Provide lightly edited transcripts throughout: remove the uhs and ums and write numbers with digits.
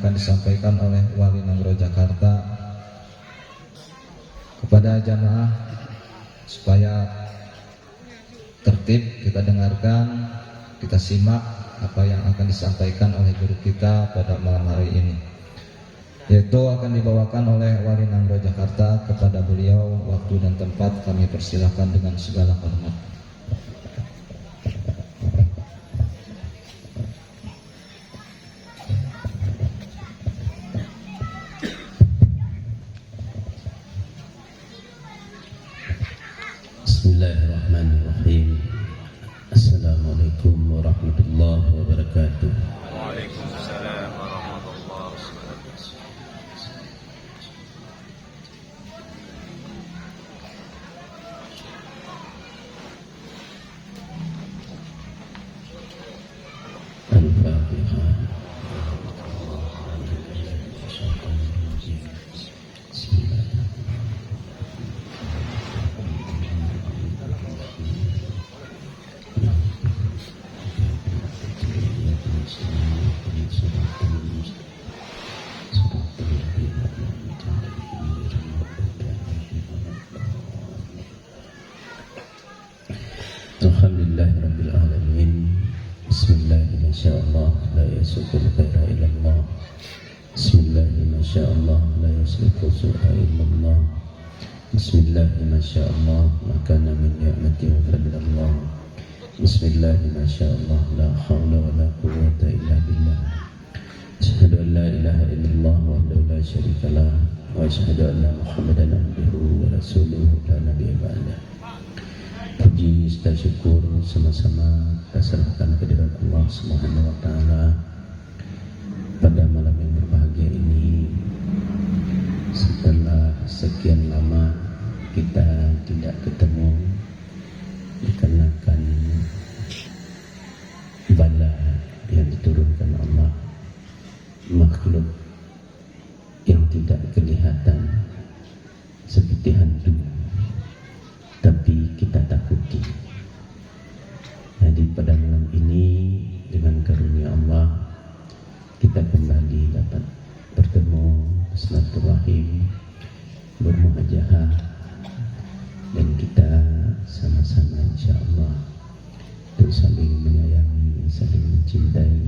akan disampaikan oleh Wali Nangro Jakarta kepada jamaah supaya tertib, kita dengarkan, kita simak apa yang akan disampaikan oleh guru kita pada malam hari ini, yaitu akan dibawakan oleh Wali Nangro Jakarta. Kepada beliau waktu dan tempat kami persilahkan dengan segala hormat. Bismillahirrahmanirrahim. Assalamualaikum warahmatullahi wabarakatuh. Waalaikumsalam warahmatullahi wabarakatuh. Al-Fatihah. Alhamdulillahirabbil alamin. Bismillahirrahmanirrahim. Masyaallah la yasukul khaira illallah. Bismillahirrahmanirrahim. Masyaallah la yasukul su'a illallah. Bismillahirrahmanirrahim. Masyaallah ma kana min ni'matin fa minallah. Bismillahirrahmanirrahim. Masyaallah la haula wa la quwwata illa billah. Asyhadu an la ilaha illallah wahdahu la syarika lah wa asyhadu anna Muhammadan abduhu wa rasuluhu la nabiyya ba'dah. Puji serta syukur sama-sama kita serahkan kehadirat Allah Subhanahu wa taala pada malam yang berbahagia ini. Setelah sekian lama kita tidak ketemu dikarenakan bala yang diturunkan Allah, makhluk yang tidak kelihatan seperti hantu tapi kita takuti. Jadi pada malam ini dengan karunia Allah kita kembali dapat bertemu, silaturahim, bermuhajahah, dan kita sama-sama insyaallah untuk saling menyayangi, saling mencintai,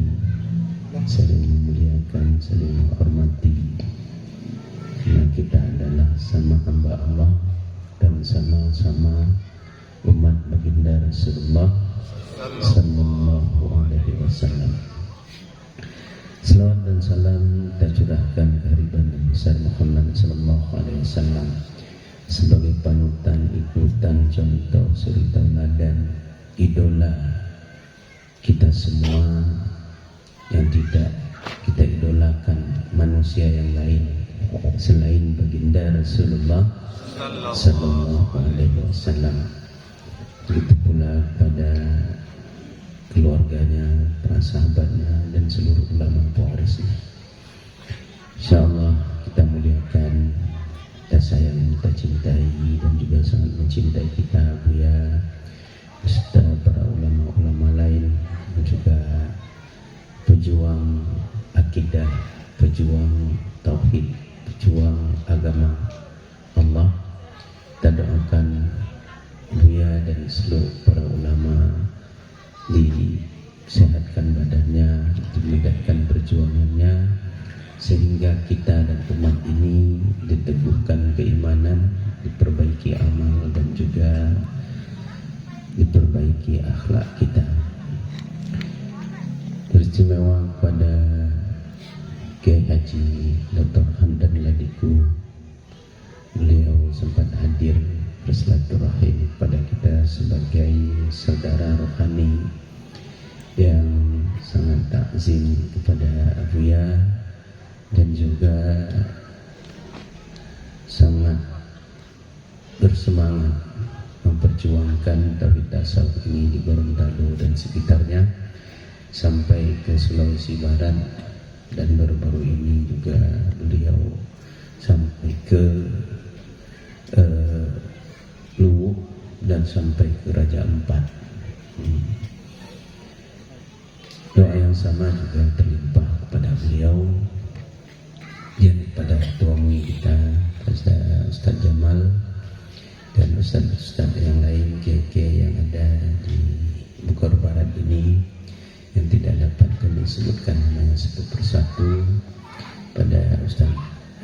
saling memuliakan, saling menghormati, karena kita adalah sama hamba Allah dan sama-sama umat baginda Rasulullah sallallahu alaihi wasallam. Salawat dan salam kita curahkan kehadiran Nabi besar Muhammad sallallahu alaihi wasallam sebagai panutan, ikutan, contoh, suri tauladan, idola kita semua yang tidak kita idolakan manusia yang lain selain baginda Rasulullah sallallahu alaihi wasallam. Begitu pula pada keluarganya, para sahabatnya, dan seluruh ulama pewarisnya. Insyaallah kita muliakan, kita sayang, kita cintai, dan juga sangat mencintai kita Buya beserta para ulama-ulama lain, dan juga pejuang akidah, pejuang tauhid, pejuang agama Allah. Kita doakan Buya dan seluruh para ulama disehatkan badannya, dimudahkan perjuangannya, sehingga kita dan umat ini diteguhkan keimanan, diperbaiki amal, dan juga diperbaiki akhlak kita. Beristimewa pada Kiai Haji Dr. Hamdan Ladiku, beliau sempat hadir bersilaturahim pada kita sebagai saudara rohani yang sangat takzim kepada Buya dan juga sangat bersemangat memperjuangkan tauhid tasawuf ini di Gorontalo dan sekitarnya sampai ke Sulawesi Barat, dan baru-baru ini juga beliau sampai ke Luwuk dan sampai ke Raja Ampat. Doa yang sama juga terlimpah kepada beliau dan kepada ketua MUI kita Ustaz Jamal dan Ustaz yang lain kiai yang ada di Bogor Barat ini yang tidak dapat kami sebutkan namanya satu persatu, pada Ustaz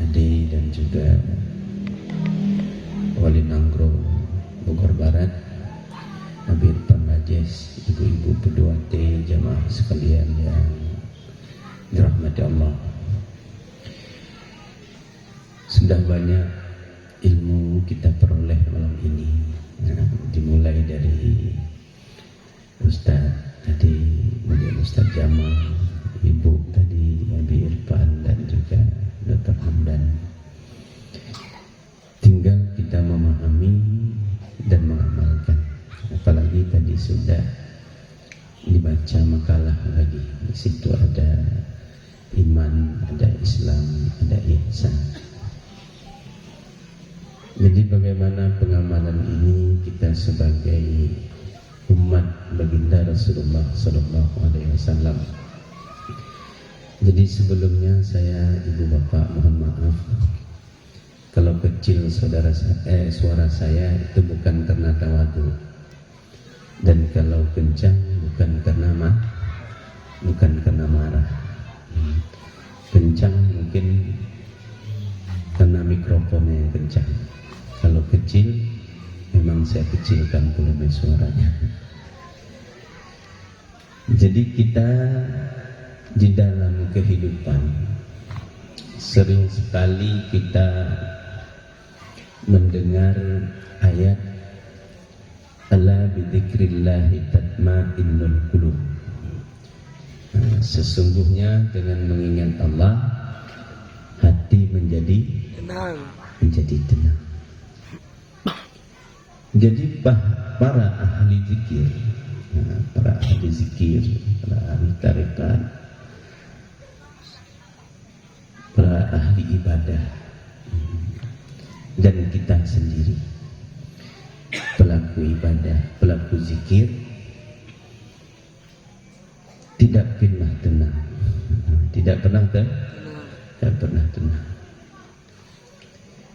Ade dan juga Wali Nanggro Bogor Barat, Habib Pamajes, ibu-ibu P2T, jamaah sekalian yang dirahmati Allah. Sudah banyak ilmu kita peroleh malam ini, dimulai dari Ustaz tadi, kemudian Ustaz Jamal, Ibu tadi, Abi Irfan dan juga Dr. Hamdan. Tinggal kita memahami dan mengamalkan. Apalagi tadi sudah dibaca makalah lagi. Di situ ada iman, ada Islam, ada ihsan. Jadi bagaimana pengamalan ini kita sebagai umat baginda Rasulullah Sallallahu Alaihi Wasallam. Jadi sebelumnya saya, ibu bapak, mohon maaf kalau kecil suara saya itu bukan karena tawadu, dan kalau kencang bukan karena marah. Kencang mungkin karena mikrofonnya yang kencang. Kalau kecil memang saya kecilkan volume suaranya. Jadi kita di dalam kehidupan sering sekali kita mendengar ayat ala bidzikrillahi tatma'innul qulub. Sesungguhnya dengan mengingat Allah hati menjadi tenang. Jadi para ahli zikir, para ahli tarekat, para ahli ibadah, dan kita sendiri pelaku ibadah, pelaku zikir tidak pernah tenang, tidak pernah tenang.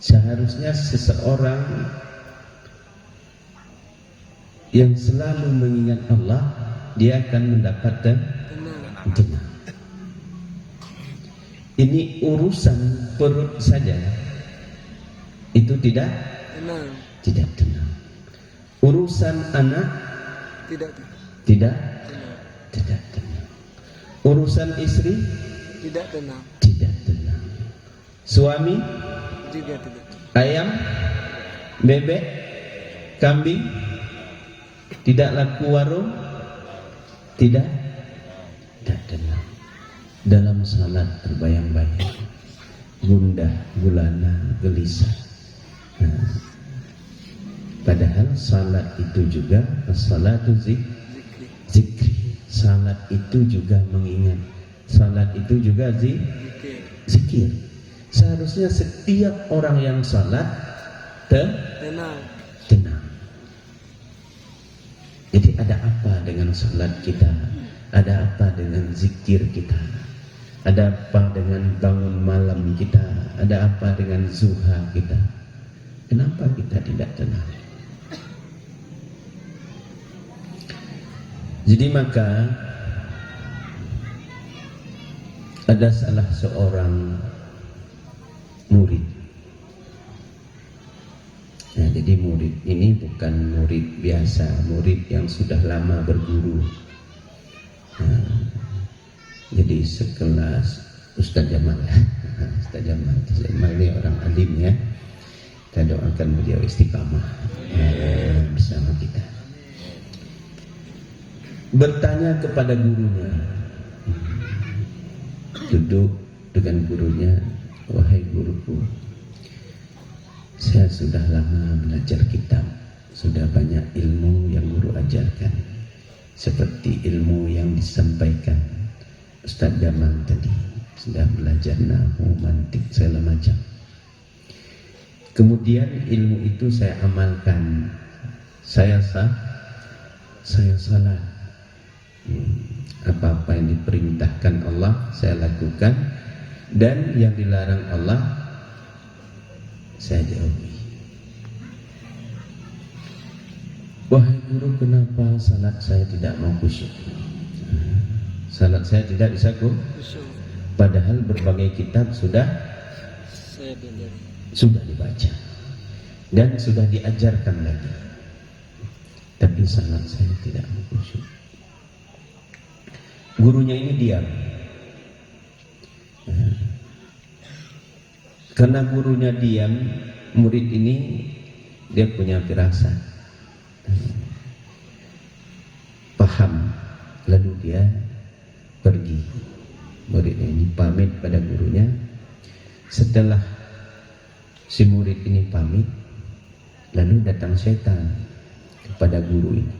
Seharusnya seseorang yang selalu mengingat Allah, dia akan mendapatkan tenang. Ini urusan perut saja itu tidak tenang. Urusan anak tidak tenang. Urusan istri tidak tenang. Suami juga tidak. Ayam, bebek, kambing tidak laku warung, tidak tenang. Dalam salat terbayang-bayang, gundah, gulana, gelisah. Padahal salat itu juga as-salatu zikri. Salat itu juga mengingat. Salat itu juga zikir. Seharusnya setiap orang yang salat tenang. Jadi ada apa dengan salat kita? Ada apa dengan zikir kita? Ada apa dengan bangun malam kita? Ada apa dengan zuha kita? Kenapa kita tidak tenang? Jadi maka ada salah seorang murid. Nah, jadi murid ini bukan murid biasa, murid yang sudah lama berguru. Jadi sekelas Ustaz Jamal. Ustaz Jamal ini orang alim ya. Kita doakan beliau istiqamah bersama kita. Bertanya kepada gurunya, duduk dengan gurunya, wahai guruku, saya sudah lama belajar kitab, sudah banyak ilmu yang guru ajarkan, seperti ilmu yang disampaikan Ustaz Jamal tadi, sudah belajar nahwu, mantik, segala macam. Kemudian ilmu itu saya amalkan, saya salat. Apa-apa yang diperintahkan Allah saya lakukan, dan yang dilarang Allah saya jauhi. Wahai guru, kenapa salat saya tidak mau khusyuk? Salat saya tidak bisa padahal berbagai kitab sudah dibaca dan sudah diajarkan lagi, tapi salat saya tidak mau khusyuk. Gurunya ini diam. Karena gurunya diam, murid ini dia punya firasat, paham, lalu dia pergi. Murid ini pamit pada gurunya. Setelah si murid ini pamit, lalu datang syaitan kepada guru ini.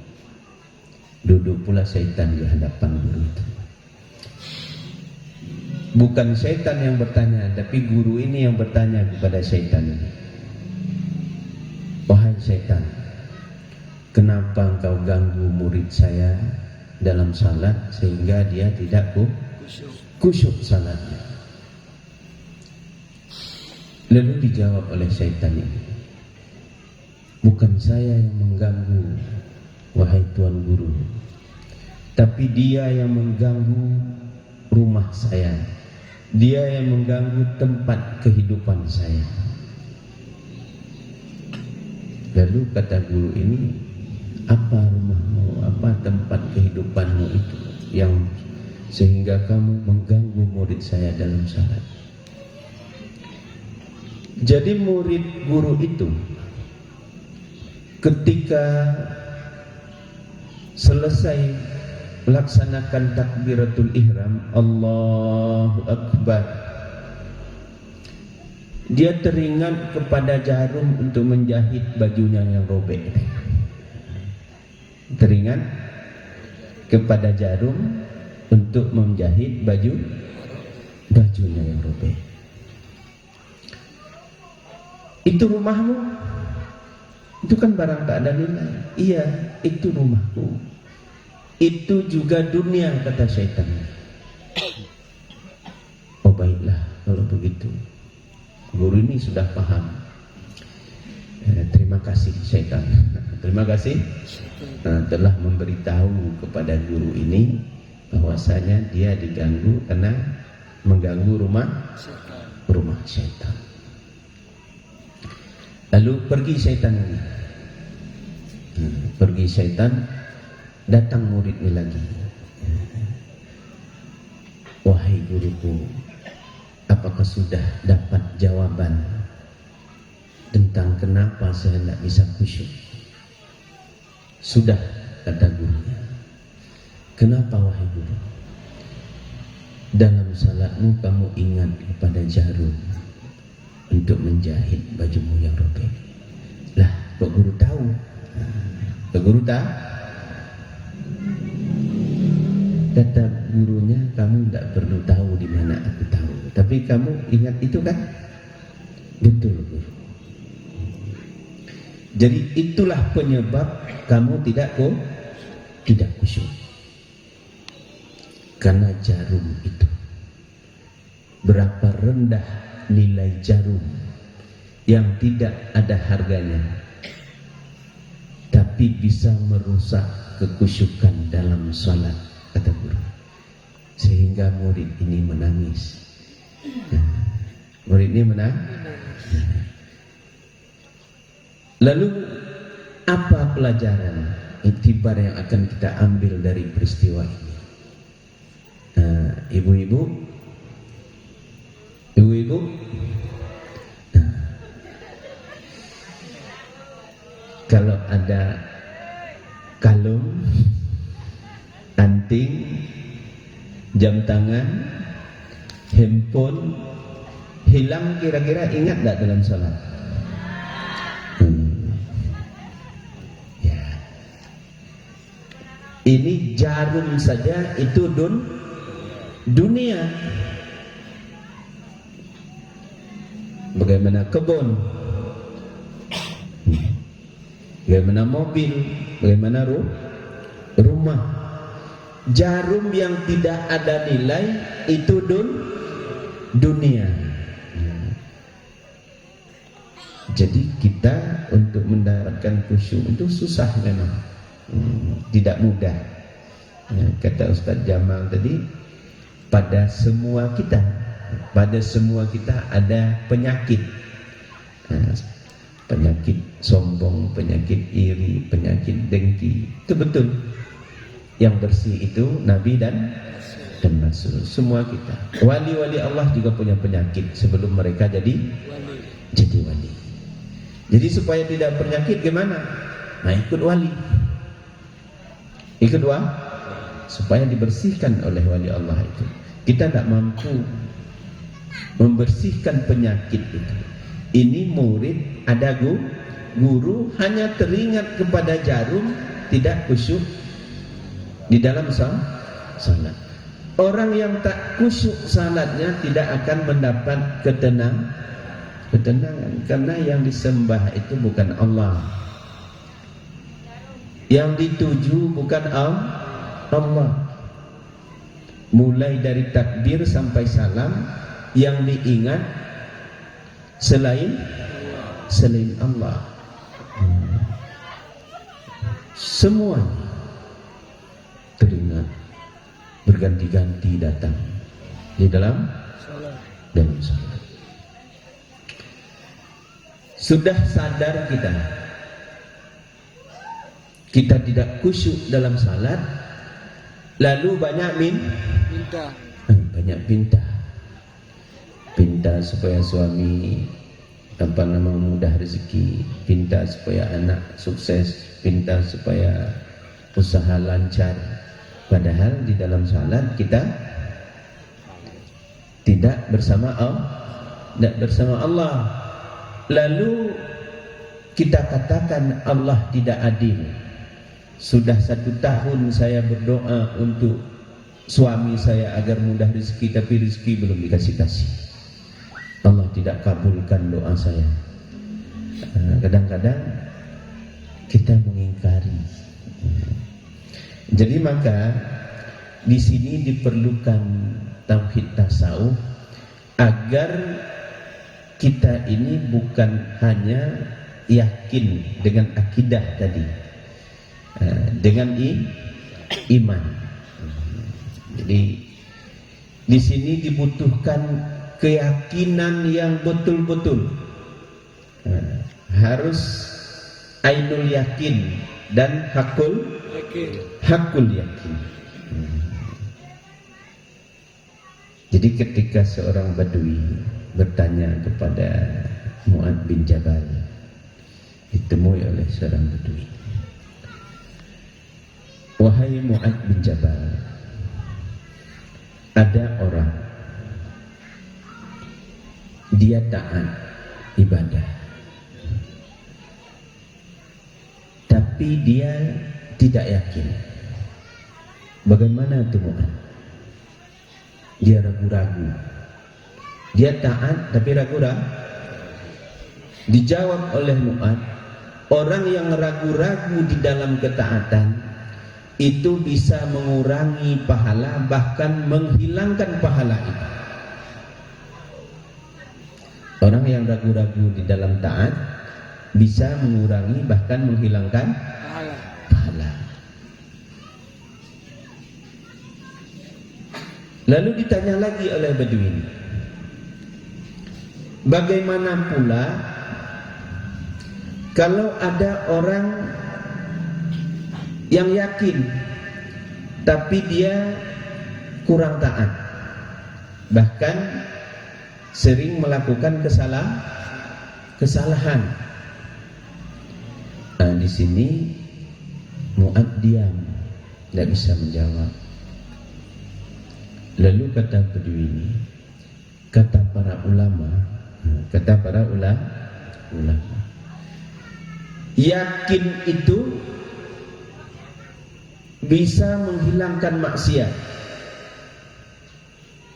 Duduk pula syaitan di hadapan guru itu. Bukan syaitan yang bertanya, tapi guru ini yang bertanya kepada syaitan ini. Wahai syaitan, kenapa engkau ganggu murid saya dalam salat sehingga dia tidak khusyuk salatnya? Lalu dijawab oleh syaitan ini, bukan saya yang mengganggu wahai tuan guru, tapi dia yang mengganggu rumah saya. Dia yang mengganggu tempat kehidupan saya. Lalu kata guru ini, apa rumahmu, apa tempat kehidupanmu itu yang sehingga kamu mengganggu murid saya dalam salat? Jadi murid guru itu ketika selesai melaksanakan takbiratul ihram, Allahu Akbar, dia teringat kepada jarum untuk menjahit bajunya yang robek. Teringat kepada jarum untuk menjahit bajunya yang robek. Itu rumahmu? Itu kan barang tak ada nilai. Iya, itu rumahku. Itu juga dunia, kata syaitan. Oh baiklah, kalau begitu guru ini sudah paham. Terima kasih syaitan. Terima kasih telah memberitahu kepada guru ini bahwasanya dia diganggu karena mengganggu rumah syaitan. Lalu pergi syaitan ini. Pergi syaitan. Datang murid ini lagi. Wahai guruku, apakah sudah dapat jawaban tentang kenapa saya tidak bisa khusyuk? Sudah, kata gurunya. Kenapa wahai guru? Dalam salatmu kamu ingat kepada jarum untuk menjahit bajumu yang robek. Lah, kok guru tahu? Kok guru tahu? Kata gurunya, kamu tidak perlu tahu di mana aku tahu, tapi kamu ingat itu kan? Betul guru. Jadi itulah penyebab kamu tidak khusyuk. Karena jarum itu. Berapa rendah nilai jarum yang tidak ada harganya, tapi bisa merusak kekhusyukan dalam salat, kata guru. Sehingga murid ini menangis. Murid ini menangis. Lalu apa pelajaran iktibar yang akan kita ambil dari peristiwa ini? Ibu-ibu, kalau ada kalung, anting, jam tangan, handphone hilang, kira-kira ingat tidak dalam sholat? Ya. Ini jarum saja itu dunia. Bagaimana kebun, bagaimana mobil, bagaimana rumah. Jarum yang tidak ada nilai itu dunia. Jadi kita untuk mendapatkan khusyuk itu susah memang, tidak mudah. Kata Ustaz Jamal tadi, pada semua kita ada penyakit. Penyakit sombong, penyakit iri, penyakit dengki. Itu betul. Yang bersih itu Nabi dan Rasul. Semua kita. Wali-wali Allah juga punya penyakit sebelum mereka jadi wali. Jadi supaya tidak penyakit gimana? Nah, ikut wali. Ikut supaya dibersihkan oleh wali Allah itu. Kita tidak mampu membersihkan penyakit itu. Ini murid, ada guru hanya teringat kepada jarum, tidak khusyuk di dalam salat. Orang yang tak khusyuk salatnya tidak akan mendapat ketenangan, karena yang disembah itu bukan Allah, yang dituju bukan Allah. Mulai dari takbir sampai salam, yang diingat selain Allah. Semua teringat berganti-ganti datang di dalam salat. Sudah sadar kita tidak khusyuk dalam salat, lalu banyak pinta supaya suami mudah rezeki, pinta supaya anak sukses, pinta supaya usaha lancar. Padahal di dalam salat kita tidak bersama Allah. Lalu kita katakan Allah tidak adil. Sudah 1 tahun saya berdoa untuk suami saya agar mudah rezeki, tapi rezeki belum dikasih. Allah tidak kabulkan doa saya. Kadang-kadang kita mengingkari. Jadi maka di sini diperlukan tauhid tasawuf agar kita ini bukan hanya yakin dengan akidah tadi, dengan iman. Jadi di sini dibutuhkan keyakinan yang betul-betul, harus ainul yakin dan hakul yakin. Jadi ketika seorang badui bertanya kepada Mu'adz bin Jabal, ditemui oleh seorang badui, wahai Mu'adz bin Jabal, ada orang dia taat ibadah, tapi dia tidak yakin. Bagaimana itu Mu'adz? Dia ragu-ragu. Dia taat tapi ragu-ragu. Dijawab oleh Mu'adz, orang yang ragu-ragu di dalam ketaatan itu bisa mengurangi pahala, bahkan menghilangkan pahala itu. Orang yang ragu-ragu di dalam taat bisa mengurangi bahkan menghilangkan pahala. Lalu ditanya lagi oleh Badui, bagaimana pula kalau ada orang yang yakin tapi dia kurang taat, bahkan sering melakukan kesalahan. Nah, di sini Mu'adz diam, tidak bisa menjawab. Lalu kata Badui ini, kata para ulama, yakin itu bisa menghilangkan maksiat,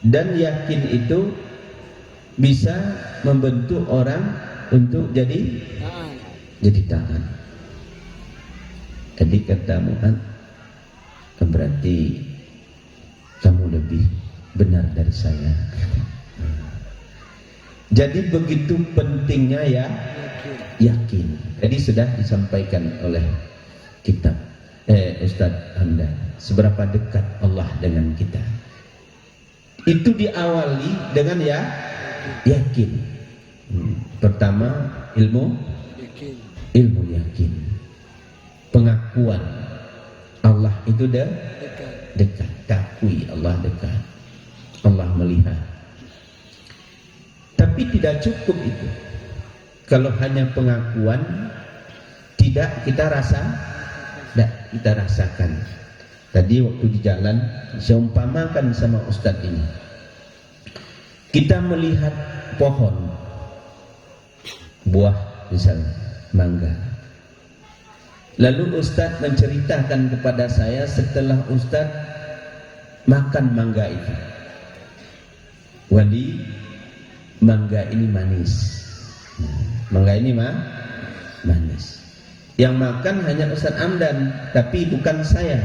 dan yakin itu bisa membentuk orang untuk jadi taat. Jadi kata Mu'adz, berarti kamu lebih benar dari saya. Jadi begitu pentingnya ya yakin. Jadi sudah disampaikan oleh kitab Ustadz Hamdan, seberapa dekat Allah dengan kita. Itu diawali dengan ya yakin. Pertama ilmu yakin. Pengakuan Allah itu dekat. Takui Allah dekat. Allah melihat. Tapi tidak cukup itu. Kalau hanya pengakuan, tidak kita rasakan. Tadi waktu di jalan, saya umpamakan sama Ustadz ini. Kita melihat pohon, buah misalnya, mangga. Lalu Ustadz menceritakan kepada saya setelah Ustadz makan mangga itu. Wali, mangga ini manis. Mangga ini manis. Yang makan hanya Ustadz Hamdan, tapi bukan saya.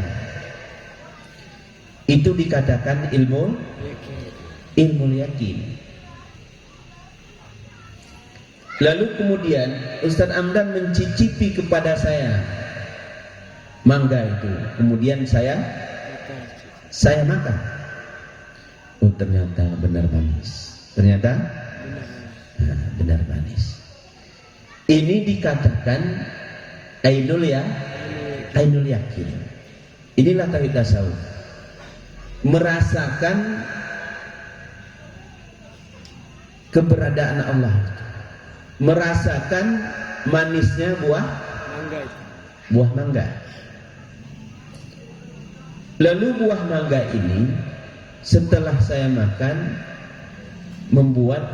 Itu dikatakan ilmu yakin. Lalu kemudian Ustadz Hamdan mencicipi kepada saya mangga itu. Kemudian saya makan. Oh, ternyata benar manis. Benar manis. Ini dikatakan ainul yakin. Inilah tauhid tasawuf. Merasakan keberadaan Allah, merasakan manisnya buah mangga. Lalu buah mangga ini setelah saya makan membuat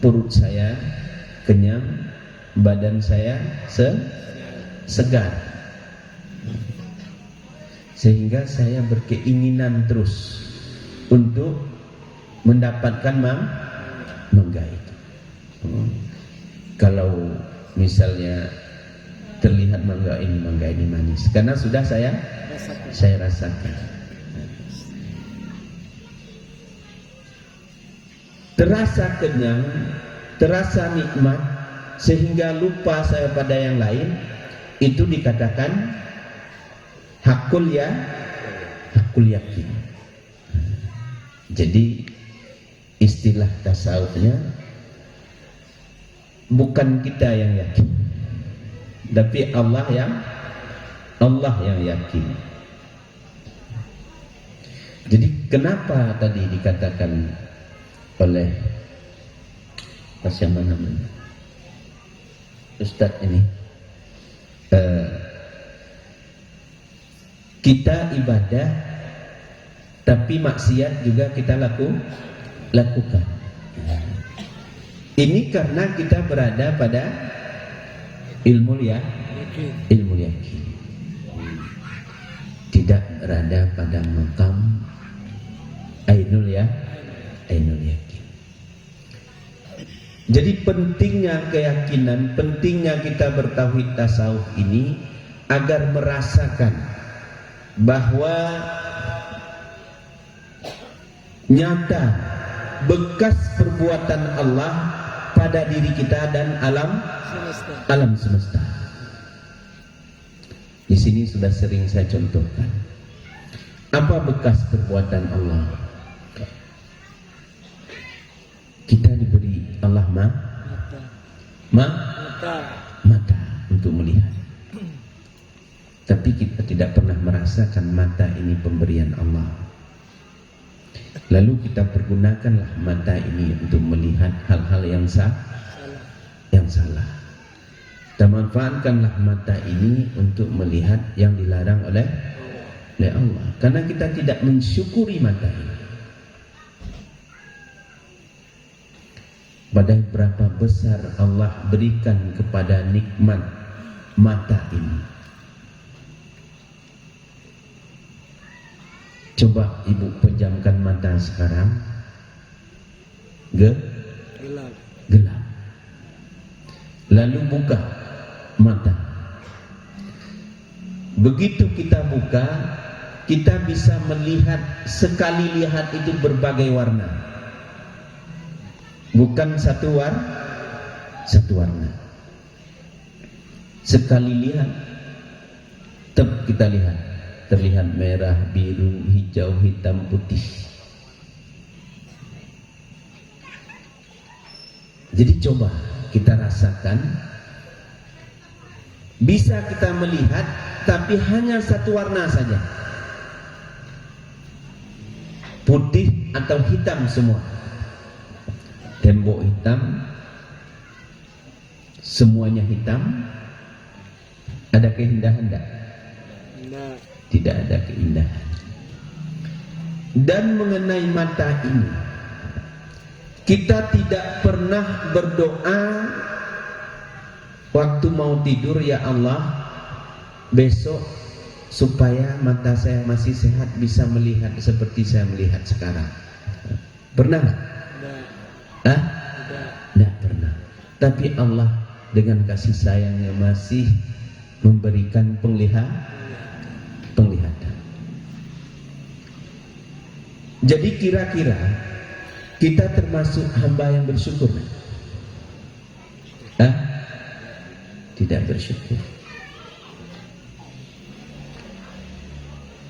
perut saya kenyang, badan saya segar, sehingga saya berkeinginan terus untuk mendapatkan mangga itu. Kalau misalnya terlihat mangga ini manis, karena sudah saya rasakan. Terasa kenyang, terasa nikmat, sehingga lupa saya pada yang lain. Itu dikatakan hakul yakin. Jadi istilah tasawufnya bukan kita yang yakin, tapi Allah yang yakin. Jadi kenapa tadi dikatakan oleh siapa namanya Ustadz ini, kita ibadah tapi maksiat juga kita lakukan. Ini karena kita berada pada ilmu yakin, tidak berada pada makam ainul yakin. Jadi pentingnya keyakinan, pentingnya kita bertauhid tasawuf ini agar merasakan bahwa nyata bekas perbuatan Allah pada diri kita dan alam semesta. Di sini sudah sering saya contohkan. Apa bekas perbuatan Allah? Kita diberi Allah mata untuk melihat. Tapi kita tidak pernah merasakan mata ini pemberian Allah. Lalu kita pergunakanlah mata ini untuk melihat hal-hal yang salah. Kita manfaatkanlah mata ini untuk melihat yang dilarang oleh Allah. Karena kita tidak mensyukuri mata ini. Padahal berapa besar Allah berikan kepada nikmat mata ini. Coba ibu pejamkan mata sekarang, gelap. Lalu buka mata. Begitu kita buka, kita bisa melihat, sekali lihat itu berbagai warna. bukan satu warna. Sekali lihat, kita lihat, terlihat merah, biru, hijau, hitam, putih. Jadi coba kita rasakan, bisa kita melihat tapi hanya satu warna saja, putih atau hitam semua. Tembok hitam, semuanya hitam. Ada keindahan tak? Tidak ada keindahan. Dan mengenai mata ini, kita tidak pernah berdoa waktu mau tidur, ya Allah, besok supaya mata saya masih sehat, bisa melihat seperti saya melihat sekarang. Pernah nggak? Tidak pernah. Tapi Allah dengan kasih sayangnya masih memberikan penglihatan. Jadi kira-kira kita termasuk hamba yang bersyukur? Tidak bersyukur.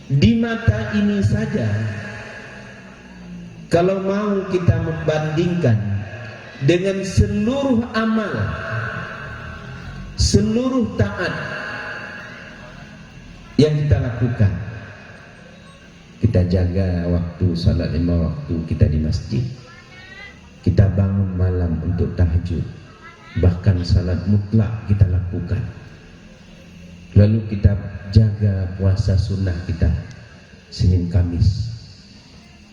Di mata ini saja, kalau mau kita membandingkan dengan seluruh amal, seluruh taat yang kita lakukan, kita jaga waktu salat 5 waktu kita di masjid, kita bangun malam untuk tahajud, bahkan salat mutlak kita lakukan, lalu kita jaga puasa sunnah kita Senin Kamis,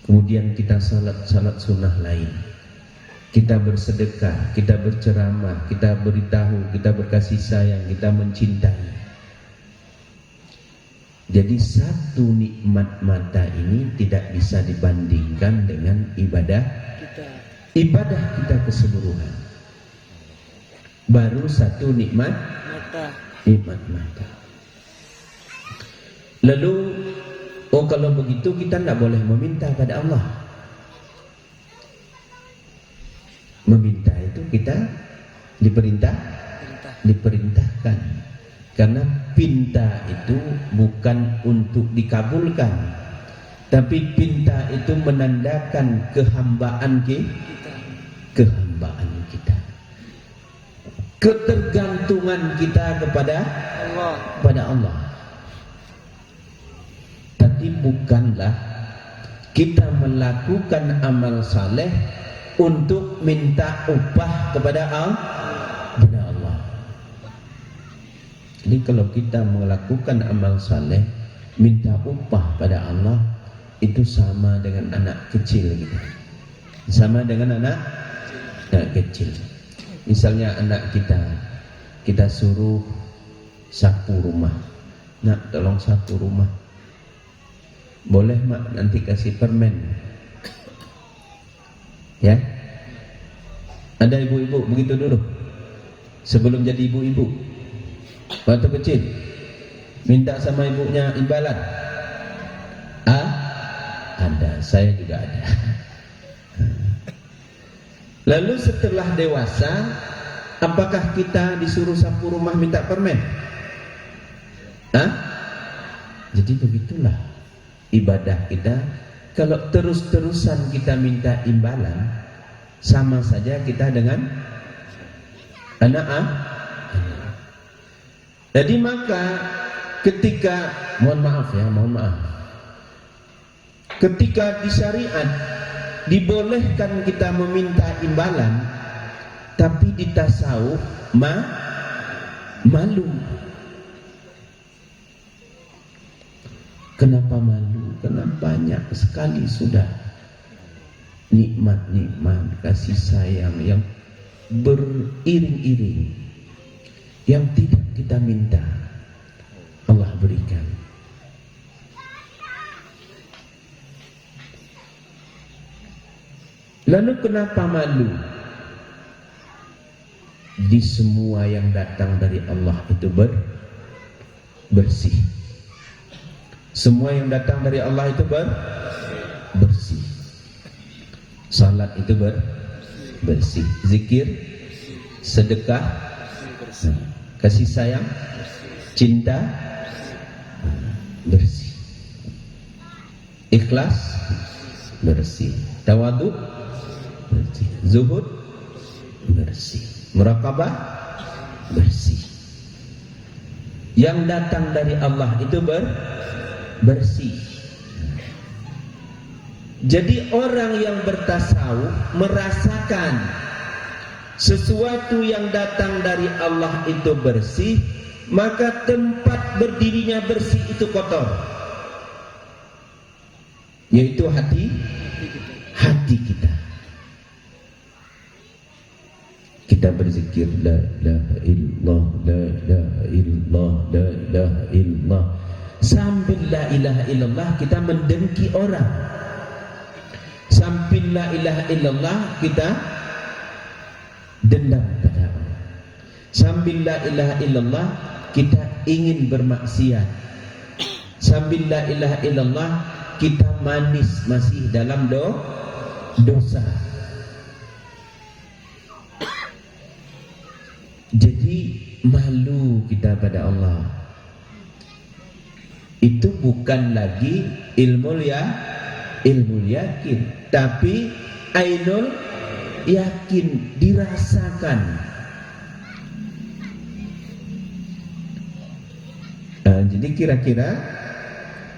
kemudian kita salat sunnah lain, kita bersedekah, kita berceramah, kita beritahu, kita berkasih sayang, kita mencintai. Jadi satu nikmat mata ini tidak bisa dibandingkan dengan ibadah kita keseluruhan. Baru satu nikmat mata. Lalu, kalau begitu kita tidak boleh meminta pada Allah. Meminta itu kita diperintahkan, karena pinta itu bukan untuk dikabulkan, tapi pinta itu menandakan kehambaan kita, ketergantungan kita kepada Allah. Tapi bukanlah kita melakukan amal saleh untuk minta upah kepada Allah. Jadi kalau kita melakukan amal saleh minta upah pada Allah, itu sama dengan anak kecil gitu. Sama dengan anak kecil. Misalnya anak kita suruh sapu rumah. Nak, tolong sapu rumah. Boleh mak, nanti kasih permen. Ya. Ada ibu-ibu begitu dulu, sebelum jadi ibu-ibu, waktu kecil minta sama ibunya imbalan. Ada, saya juga ada. Lalu setelah dewasa, apakah kita disuruh sapu rumah minta permen? Jadi begitulah ibadah kita. Kalau terus-terusan kita minta imbalan, sama saja kita dengan anak. Jadi maka ketika, mohon maaf, ketika di syariat dibolehkan kita meminta imbalan, tapi di tasawuf malu. Kenapa malu? Karena banyak sekali sudah nikmat-nikmat kasih sayang yang beriring-iring, yang tidak kita minta, Allah berikan. Lalu kenapa malu? Di semua yang datang dari Allah itu bersih. Semua yang datang dari Allah itu bersih. Salat itu bersih. Zikir, sedekah, kasih sayang, cinta, bersih. Ikhlas, bersih. Tawadhu, bersih. Zuhud, bersih. Muraqabah, bersih. Yang datang dari Allah itu bersih. Jadi orang yang bertasawuf merasakan sesuatu yang datang dari Allah itu bersih, maka tempat berdirinya bersih itu kotor, yaitu hati kita. Kita berzikir la ilaha illallah, la ilaha illallah, la ilaha illallah. Sambil la ilaha illallah kita mendengki orang. Sambil la ilaha illallah kita dendam pada orang. Sambil la ilaha illallah kita ingin bermaksiat. Sambil la ilaha illallah kita manis masih dalam dosa. Jadi malu kita pada Allah. Itu bukan lagi ilmu yakin, tapi ainul yakin, dirasakan. Jadi kira-kira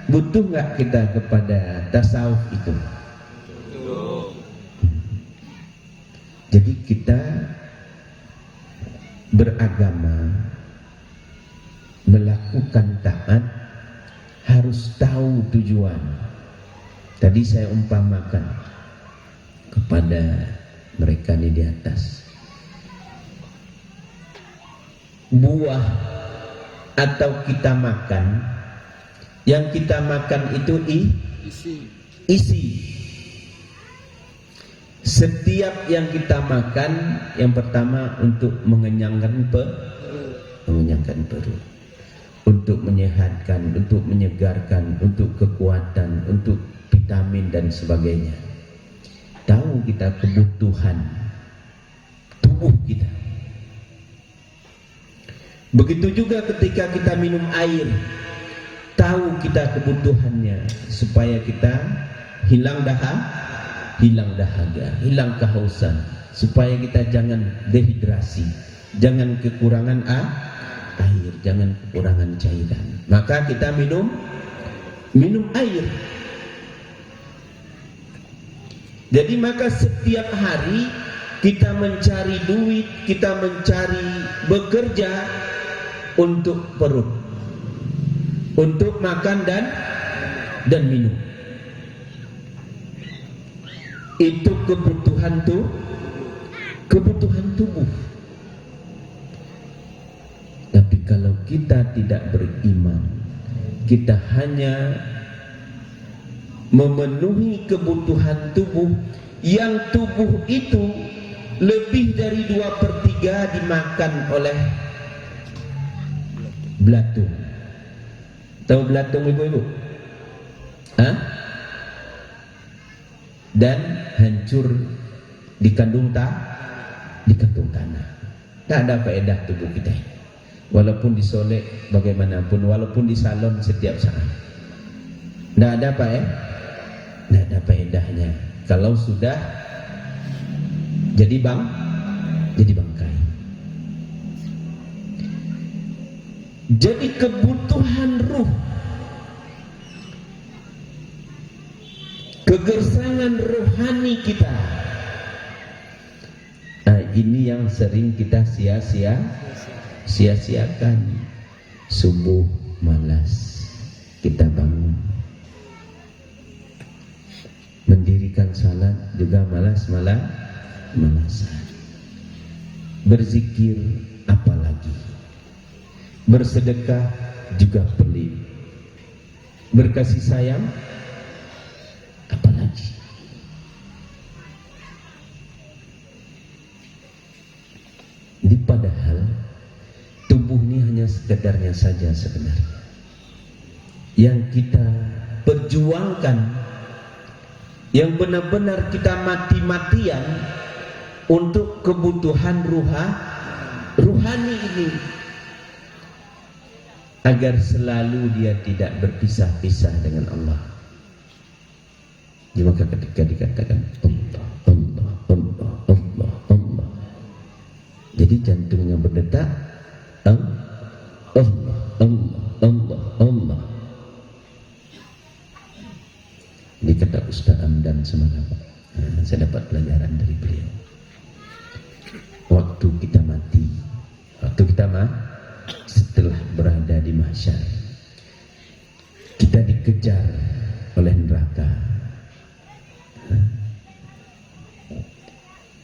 butuh nggak kita kepada tasawuf itu? Jadi kita beragama, melakukan taat, harus tahu tujuan. Tadi saya umpamakan kepada mereka di atas, buah atau kita makan, yang kita makan itu isi. Setiap yang kita makan, yang pertama untuk mengenyangkan perut, untuk menyehatkan, untuk menyegarkan, untuk kekuatan, untuk vitamin dan sebagainya. Tahu kita kebutuhan tubuh kita. Begitu juga ketika kita minum air, tahu kita kebutuhannya supaya kita hilang dahaga, hilang kehausan, supaya kita jangan dehidrasi, jangan kekurangan air, jangan kekurangan cairan. Maka kita minum air. Jadi maka setiap hari kita mencari duit, kita mencari bekerja untuk perut, untuk makan dan minum. Itu kebutuhan tubuh. Tapi kalau kita tidak beriman, kita hanya memenuhi kebutuhan tubuh, yang tubuh itu lebih dari 2/3 dimakan oleh belatung. Tahu belatung ibu-ibu? Dan hancur dikandung tanah. Tak ada faedah tubuh kita ini. Walaupun disolek bagaimanapun, walaupun di salon setiap saat, tidak ada tidak ada faedahnya kalau sudah jadi bangkai. Jadi kebutuhan ruh, kegersangan rohani kita, ini yang sering kita sia-siakan. Subuh malas kita bangun, mendirikan salat juga malasan, berzikir apalagi, bersedekah juga pelit, berkasih sayang apalagi. Ini padahal tubuh ini hanya sekedarnya saja sebenarnya. Yang kita perjuangkan, yang benar-benar kita mati-matian, untuk kebutuhan ruhani ini, agar selalu dia tidak berpisah-pisah dengan Allah. Jadi maka ketika dikatakan Allah, Allah, Allah, Allah, Allah, jadi jantungnya berdetak, Allah, Allah, Allah, Allah. Ini kata Ustaz Amdan semalam, saya dapat pelajaran dari beliau. Waktu kita mati, setelah berada di mahsyar, kita dikejar oleh neraka,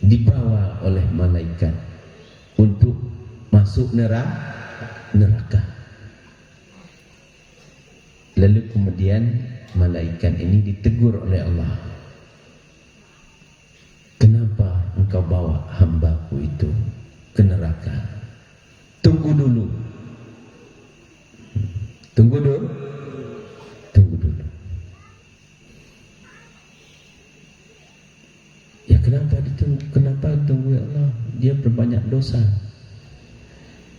dibawa oleh malaikat untuk masuk neraka. Lalu kemudian malaikat ini ditegur oleh Allah, kenapa engkau bawa hambaku itu ke neraka? Tunggu dulu. Ya kenapa ditunggu? Kenapa tunggu ya Allah? Dia berbanyak dosa.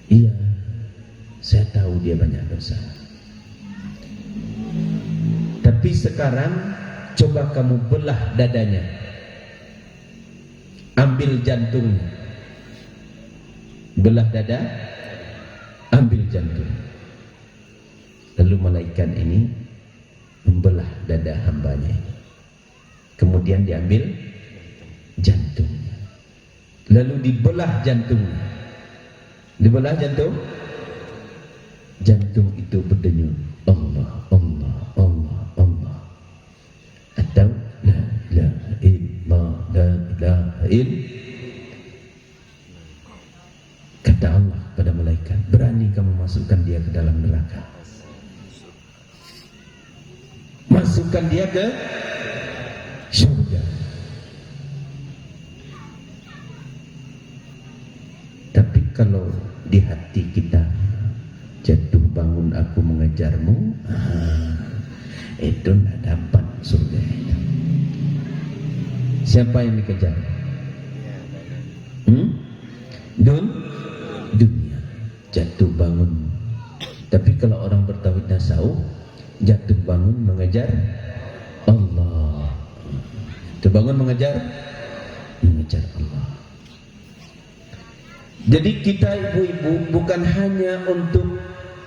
Iya, saya tahu dia banyak dosa. Tapi sekarang coba kamu belah dadanya, ambil jantungnya, belah dada, ambil jantung. Lalu malaikat ini membelah dada hambanya ini. Kemudian diambil jantungnya. Lalu dibelah jantungnya. Dibelah jantung. Jantung itu berdenyut Allah, Allah, Allah, Allah. Atau la ilaha illallah, la ilaha illallah. Kata Allah pada malaikat, berani kamu masukkan dia ke dalam neraka. Masukkan dia ke surga. Tapi kalau di hati kita jatuh bangun aku mengejarmu, itu tidak dapat surga itu. Siapa yang dikejar? Dunia. Jatuh bangun. Tapi kalau orang bertauhid tasawuf, jatuh bangun mengejar Allah. Jatuh bangun mengejar Allah. Jadi kita ibu-ibu bukan hanya untuk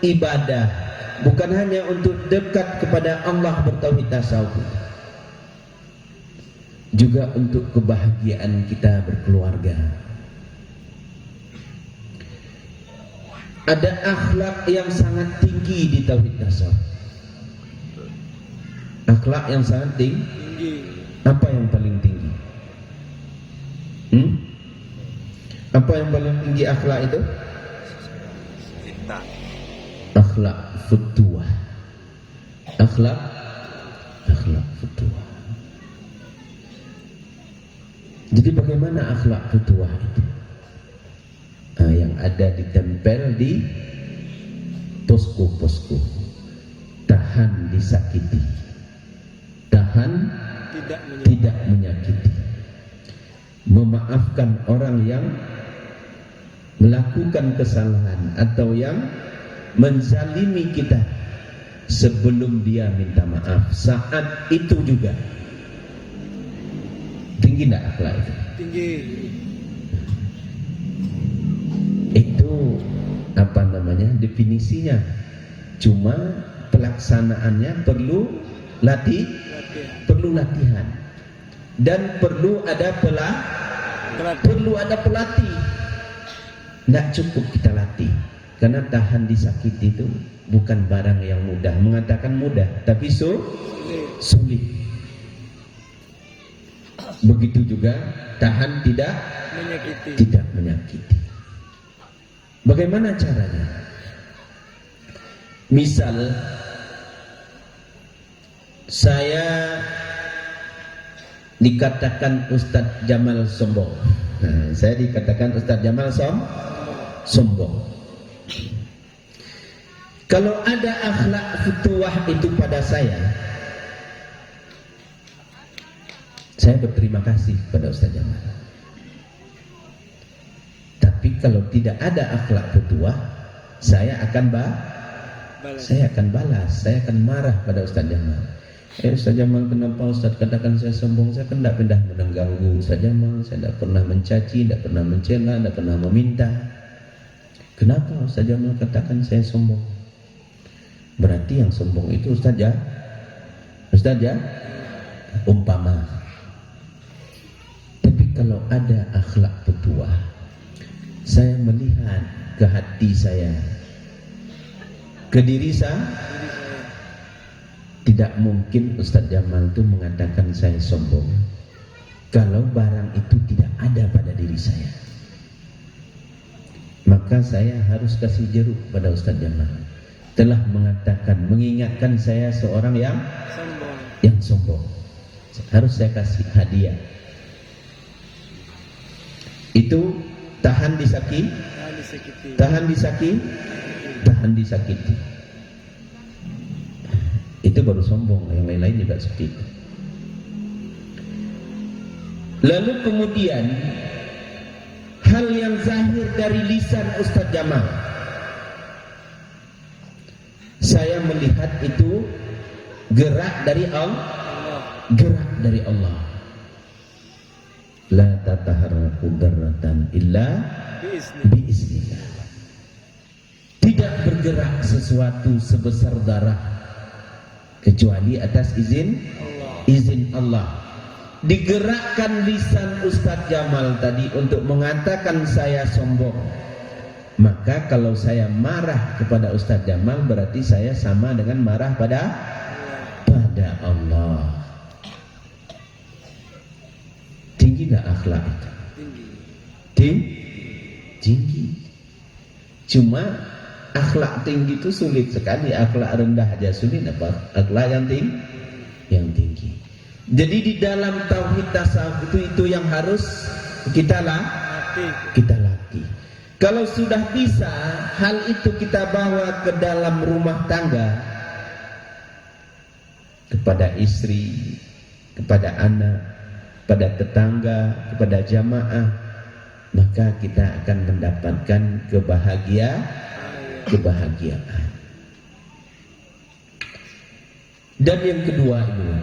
ibadah, bukan hanya untuk dekat kepada Allah bertauhid tasawuf, juga untuk kebahagiaan kita berkeluarga. Ada akhlak yang sangat tinggi di tauhid tasawuf. Akhlak yang sangat tinggi. Apa yang paling tinggi? Apa yang paling tinggi akhlak itu? Akhlak futuwah. Akhlak futuwah. Jadi bagaimana akhlak futuwah itu? Yang ada ditempel di posko-posko. Tahan disakiti, tahan tidak menyakiti, memaafkan orang yang melakukan kesalahan atau yang menzalimi kita sebelum dia minta maaf. Saat itu juga tinggi tidak akhlak itu? Tinggi. Itu apa namanya definisinya, cuma pelaksanaannya perlu latihan dan perlu ada pelatih. Tidak cukup kita latih, karena tahan disakiti itu bukan barang yang mudah. Mengatakan mudah tapi sulit. Begitu juga tahan tidak menyakiti. Bagaimana caranya? Misal saya dikatakan Ustadz Jamal sombong. Saya dikatakan Ustadz Jamal sombong. Kalau ada akhlak futuwah itu pada saya berterima kasih pada Ustadz Jamal. Tapi kalau tidak ada akhlak petuah, saya akan balas, saya akan marah pada Ustaz Jamal. Ustaz Jamal, kenapa Ustaz katakan saya sombong? Saya kan tidak pernah mengganggu Ustaz Jamal, saya tidak pernah mencaci, tidak pernah mencela, tidak pernah meminta. Kenapa Ustaz Jamal katakan saya sombong? Berarti yang sombong itu Ustaz ya? Umpama. Tapi kalau ada akhlak petuah, saya melihat ke hati saya, ke diri saya, tidak mungkin Ustaz Jamal itu mengatakan saya sombong kalau barang itu tidak ada pada diri saya. Maka saya harus kasih jeruk pada Ustaz Jamal. Telah mengatakan, mengingatkan saya seorang yang sombong. Harus saya kasih hadiah. Itu tahan disakiti, tahan disakiti. Itu baru sombong, yang lain-lain juga seperti itu. Lalu kemudian hal yang zahir dari lisan Ustaz Jamal, saya melihat itu gerak dari Allah. La tataharraku darratan illa biiznillah. Tidak bergerak sesuatu sebesar darah kecuali atas izin Allah. Digerakkan lisan Ustaz Jamal tadi untuk mengatakan saya sombong. Maka kalau saya marah kepada Ustaz Jamal, berarti saya sama dengan marah pada Allah. Tinggi gak akhlak itu? Tinggi. Cuma akhlak tinggi itu sulit sekali. Akhlak rendah aja sulit. Apa akhlak yang tinggi? Jadi di dalam tauhid tasawuf itu yang harus kita latih. Kalau sudah bisa hal itu kita bawa ke dalam rumah tangga, kepada istri, kepada anak, kepada tetangga, kepada jamaah, maka kita akan mendapatkan kebahagiaan. Dan yang kedua ini,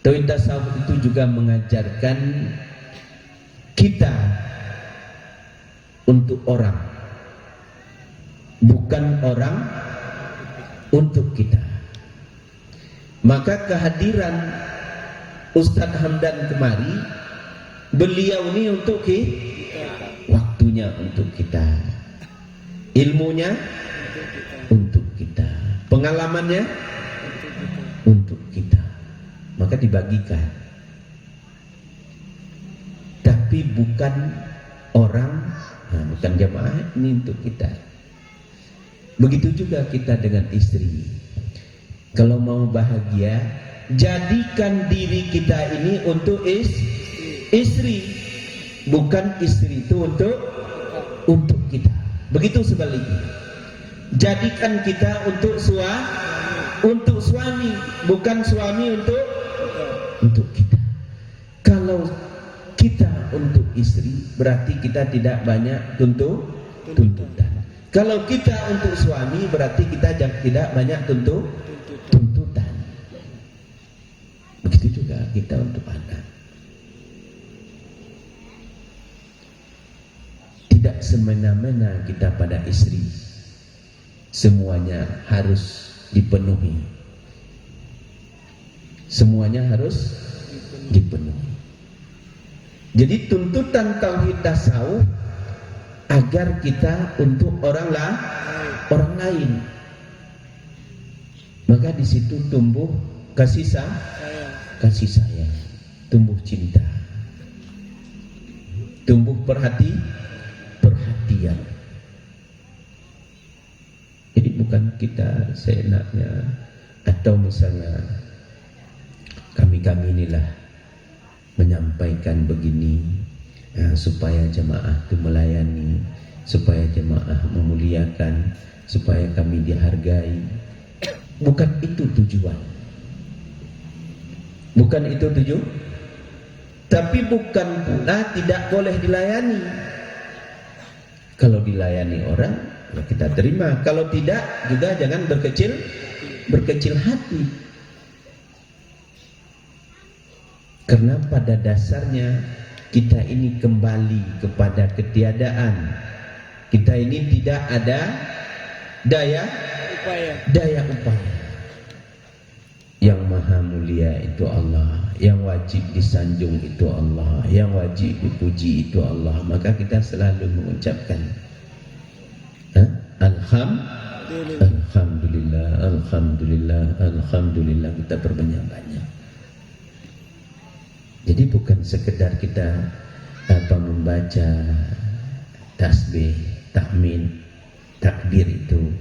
tauhid tasawuf itu juga mengajarkan kita untuk orang, bukan orang untuk kita. Maka kehadiran Ustadz Hamdan kemari, beliau ini untuk waktunya untuk kita, ilmunya untuk kita, pengalamannya untuk kita. Maka dibagikan, tapi bukan orang, bukan jamaah, ini untuk kita. Begitu juga kita dengan istri. Kalau mau bahagia, jadikan diri kita ini untuk istri, bukan istri itu untuk kita. Begitu sebaliknya, jadikan kita untuk suami, bukan suami untuk kita. Kalau kita untuk istri, berarti kita tidak banyak tuntutan. Kalau kita untuk suami, berarti kita tidak banyak tuntutan. Begitu juga kita untuk anak. Tidak semena-mena kita pada istri, semuanya harus dipenuhi. Semuanya harus dipenuhi. Jadi tuntutan tauhid tasawuf agar kita untuk orang lain. Maka di situ tumbuh kasih sayang, tumbuh cinta, tumbuh perhatian. Jadi bukan kita seenaknya, atau misalnya kami inilah menyampaikan begini supaya jemaah itu melayani, supaya jemaah memuliakan, supaya kami dihargai. Bukan itu tujuan. Tapi bukan pula tidak boleh dilayani. Kalau dilayani orang, ya kita terima. Kalau tidak, juga jangan berkecil hati. Karena pada dasarnya kita ini kembali kepada ketiadaan. Kita ini tidak ada daya upaya. Yang maha mulia itu Allah, yang wajib disanjung itu Allah, yang wajib dipuji itu Allah. Maka kita selalu mengucapkan Alhamdulillah, Alhamdulillah, Alhamdulillah. Kita berbanyak-banyak. Jadi bukan sekedar kita membaca tasbih, tahmid, takbir itu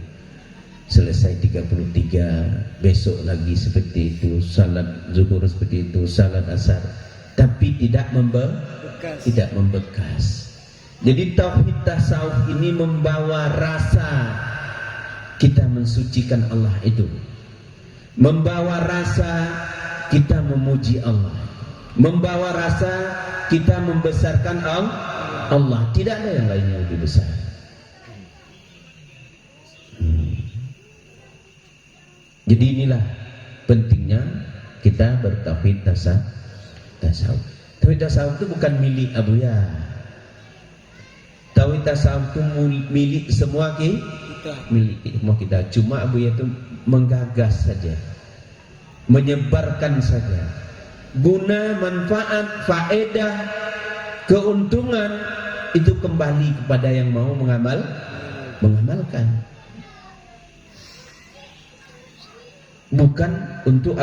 selesai 33, besok lagi seperti itu, salat zuhur seperti itu, salat asar, tapi tidak membekas. Jadi tauhid tasawuf ini membawa rasa kita mensucikan Allah itu, membawa rasa kita memuji Allah, membawa rasa kita membesarkan Allah. Tidak ada yang lain yang lebih besar. Jadi inilah pentingnya kita bertauhid tasawuf. Tauhid tasawuf itu bukan milik Abuya. Tauhid tasawuf itu milik semua kita. Cuma Abuya itu menggagas saja, menyebarkan saja. Guna, manfaat, faedah, keuntungan itu kembali kepada yang mau mengamalkan. Bukan untuk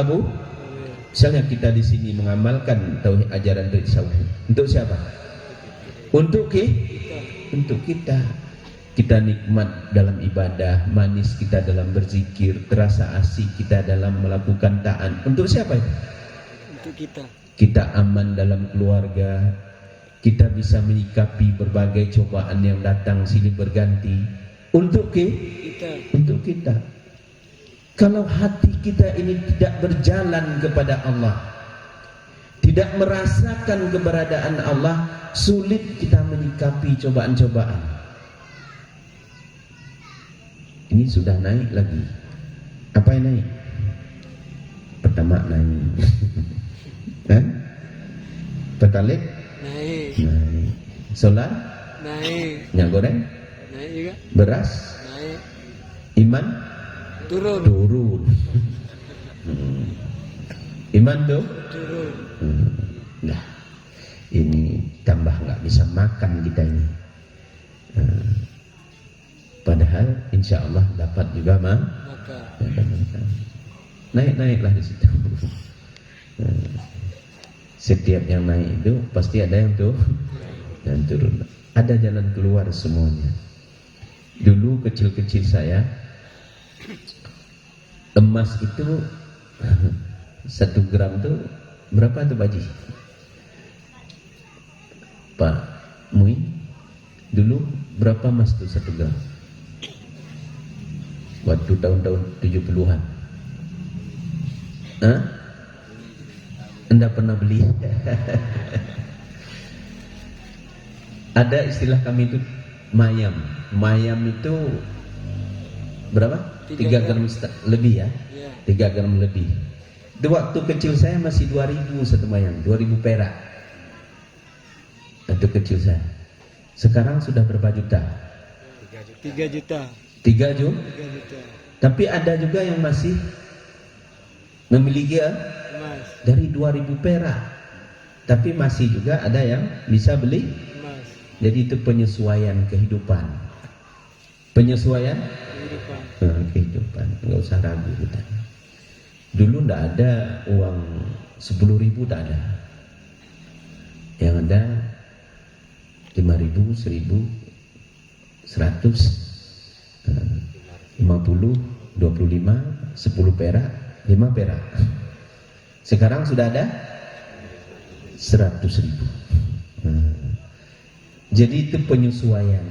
misalnya kita di sini mengamalkan tauhid, ajaran tauhid tasawuf. Untuk siapa? Untuk kita. Kita nikmat dalam ibadah, manis kita dalam berzikir, terasa asik kita dalam melakukan taat. Untuk siapa itu? Untuk kita. Kita aman dalam keluarga, kita bisa menyikapi berbagai cobaan yang datang silih berganti. Untuk kita. Kalau hati kita ini tidak berjalan kepada Allah, tidak merasakan keberadaan Allah, sulit kita menyikapi cobaan-cobaan. Ini sudah naik lagi. Apa yang naik? Pertama naik. Pertalite? Naik. Solar? Naik. Minyak goreng? Naik juga. Beras? Naik. Iman? Turun. Iman tuh? Turun. Nah, ini tambah nggak bisa makan kita ini. Padahal insya Allah dapat juga naiklah di situ. Setiap yang naik itu pasti ada yang turun. Ada jalan keluar semuanya. Dulu kecil-kecil saya, emas itu 1 gram tuh berapa tuh Pak Haji? Pak Mui, dulu berapa emas tuh 1 gram? Waktu tahun-tahun 70-an. Anda pernah beli? Ada istilah kami itu mayam. Mayam itu berapa? 3 gram lebih ya? 3 gram lebih. Itu waktu kecil saya masih 2.000 satu mayam, 2.000 perak. Waktu kecil saya. Sekarang sudah berapa juta? 3 juta. 3 juta? Tapi ada juga yang masih memiliki emas dari 2.000 perak. Tapi masih juga ada yang bisa beli emas. Jadi itu penyesuaian kehidupan. Penyesuaian kehidupan. Enggak usah ragu kita. Dulu enggak ada uang 10.000, tak ada. Yang ada 5.000, 1.000, 100, 50, 25, 10 perak, 5 perak. Sekarang sudah ada 100.000. Jadi itu penyesuaian.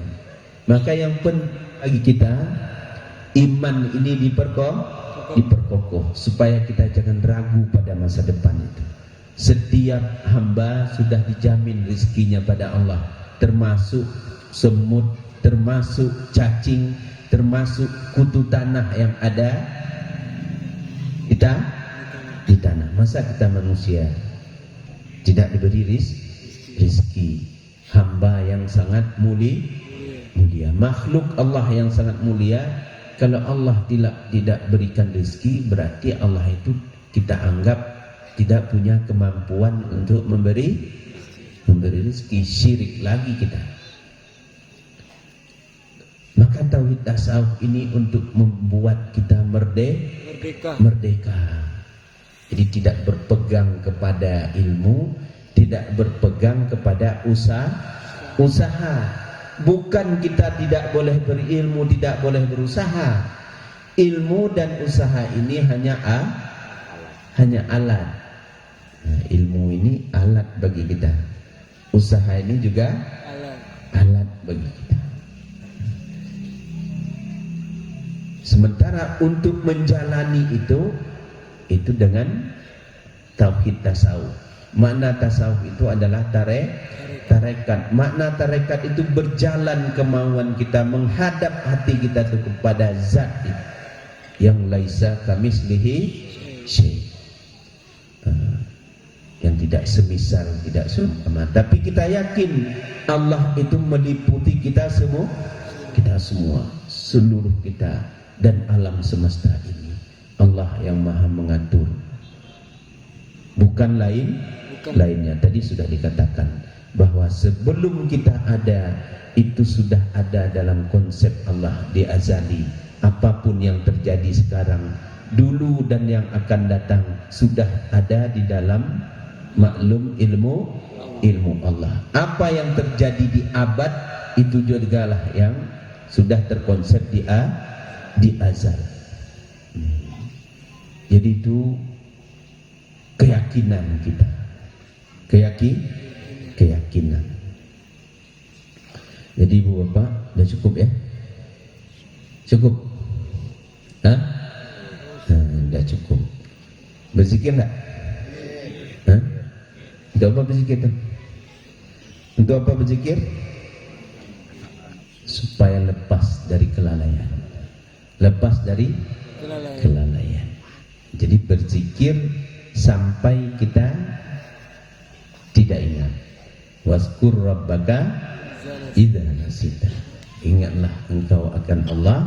Maka yang penting bagi kita, iman ini diperkokoh supaya kita jangan ragu pada masa depan itu. Setiap hamba sudah dijamin rezekinya pada Allah, termasuk semut termasuk cacing, termasuk kutu tanah yang ada kita di tanah. Masa kita manusia tidak diberi rizki? Hamba yang sangat mulia, makhluk Allah yang sangat mulia. Kalau Allah tidak berikan rizki, berarti Allah itu kita anggap tidak punya kemampuan untuk memberi rizki. Syirik lagi kita. Maka tauhid tasawuf ini untuk membuat kita merdeka. Jadi tidak berpegang kepada ilmu, tidak berpegang kepada usaha. Bukan kita tidak boleh berilmu, tidak boleh berusaha. Ilmu dan usaha ini hanya alat. Nah, ilmu ini alat bagi kita. Usaha ini juga alat bagi kita. Sementara untuk menjalani itu dengan tauhid tasawuf. Makna tasawuf itu adalah tarekat. Makna tarekat itu berjalan kemauan kita, menghadap hati kita itu kepada zat itu yang laisa kamislihi syai', yang tidak semisal, tidak sama. Tapi kita yakin Allah itu meliputi kita semua, seluruh kita dan alam semesta ini. Allah yang maha mengatur, bukan lainnya. Tadi sudah dikatakan bahwa sebelum kita ada, itu sudah ada dalam konsep Allah di azali. Apapun yang terjadi sekarang, dulu dan yang akan datang, sudah ada di dalam maklum ilmu Allah. Apa yang terjadi di abad itu juga lah yang sudah terkonsep di azal. Jadi itu keyakinan kita. Keyakinan. Jadi Ibu Bapak, sudah cukup ya? Cukup? Hah? Sudah cukup. Berzikir enggak? Hah? Untuk apa berzikir tuh? Untuk apa berzikir? Supaya lepas dari kelalaian. Lepas dari kelalaian. Jadi berzikir sampai kita tidak ingat. Wazkur rabbaka idza nasita. Ingatlah engkau akan Allah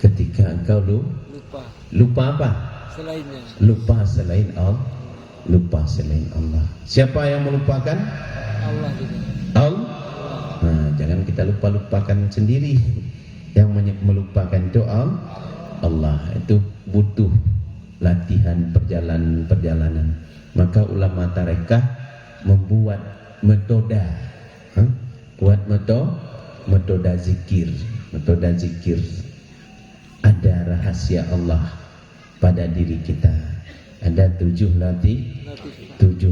ketika engkau lupa apa? Selainnya. Lupa selain Allah. Lupa selain Allah. Siapa yang melupakan? Allah juga. Allah. Nah, jangan kita lupakan sendiri. Yang melupakan itu Allah. Itu butuh latihan perjalanan. Maka ulama tarekah membuat metoda, buat metoda zikir. Ada rahasia Allah pada diri kita. Ada 7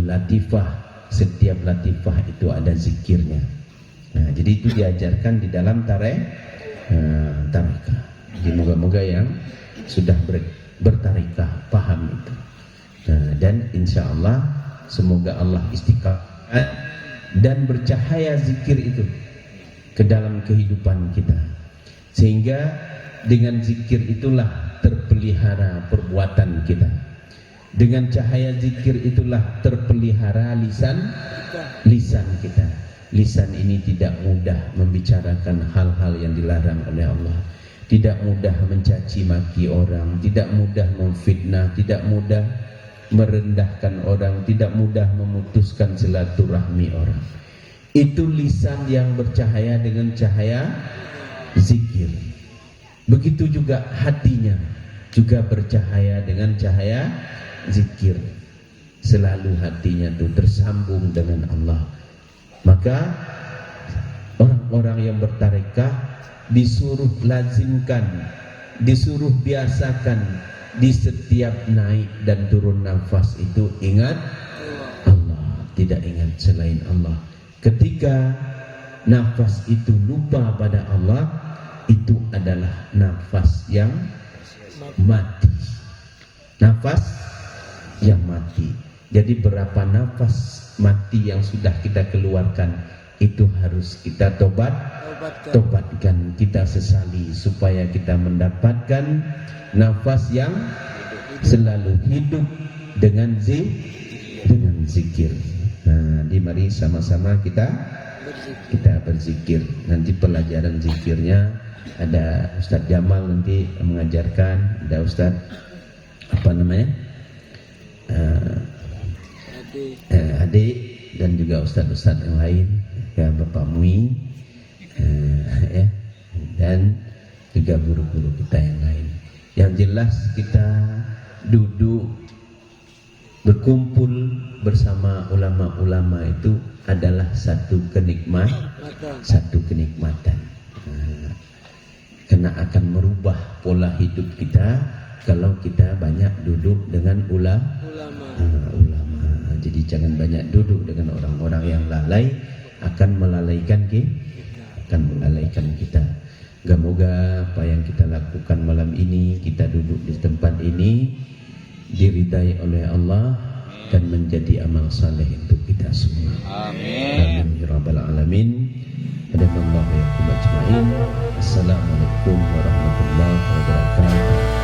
latifah. Setiap latifah itu ada zikirnya. Nah, jadi itu diajarkan di dalam tarekah. Jadi moga-moga yang sudah bertarekah paham itu. Nah, dan insya Allah semoga Allah istiqamah dan bercahaya zikir itu ke dalam kehidupan kita, sehingga dengan zikir itulah terpelihara perbuatan kita. Dengan cahaya zikir itulah terpelihara lisan kita. Lisan ini tidak mudah membicarakan hal-hal yang dilarang oleh Allah, tidak mudah mencaci maki orang, tidak mudah memfitnah, tidak mudah merendahkan orang, tidak mudah memutuskan silaturahmi orang. Itu lisan yang bercahaya dengan cahaya zikir. Begitu juga hatinya juga bercahaya dengan cahaya zikir. Selalu hatinya itu tersambung dengan Allah. Maka orang-orang yang bertarekah disuruh lazimkan, disuruh biasakan di setiap naik dan turun nafas itu ingat Allah, tidak ingat selain Allah. Ketika nafas itu lupa pada Allah, itu adalah nafas yang mati. Nafas yang mati. Jadi berapa nafas mati yang sudah kita keluarkan itu harus kita tobatkan, kita sesali supaya kita mendapatkan nafas yang selalu hidup dengan zikir. Nah, mari sama-sama kita berzikir. Nanti pelajaran zikirnya ada Ustadz Jamal nanti mengajarkan, ada Ustadz adik dan juga Ustadz yang lain, ya Bapak Mui, ya, dan juga guru-guru kita yang lain. Yang jelas kita duduk berkumpul bersama ulama-ulama itu adalah satu kenikmatan. Karena akan merubah pola hidup kita kalau kita banyak duduk dengan ulama. Jadi jangan banyak duduk dengan orang-orang yang lalai, akan melalaikan kita. Semoga apa yang kita lakukan malam ini, kita duduk di tempat ini, diridai oleh Allah dan menjadi amal saleh untuk kita semua. Amin ya rabbal alamin. Assalamualaikum warahmatullahi wabarakatuh.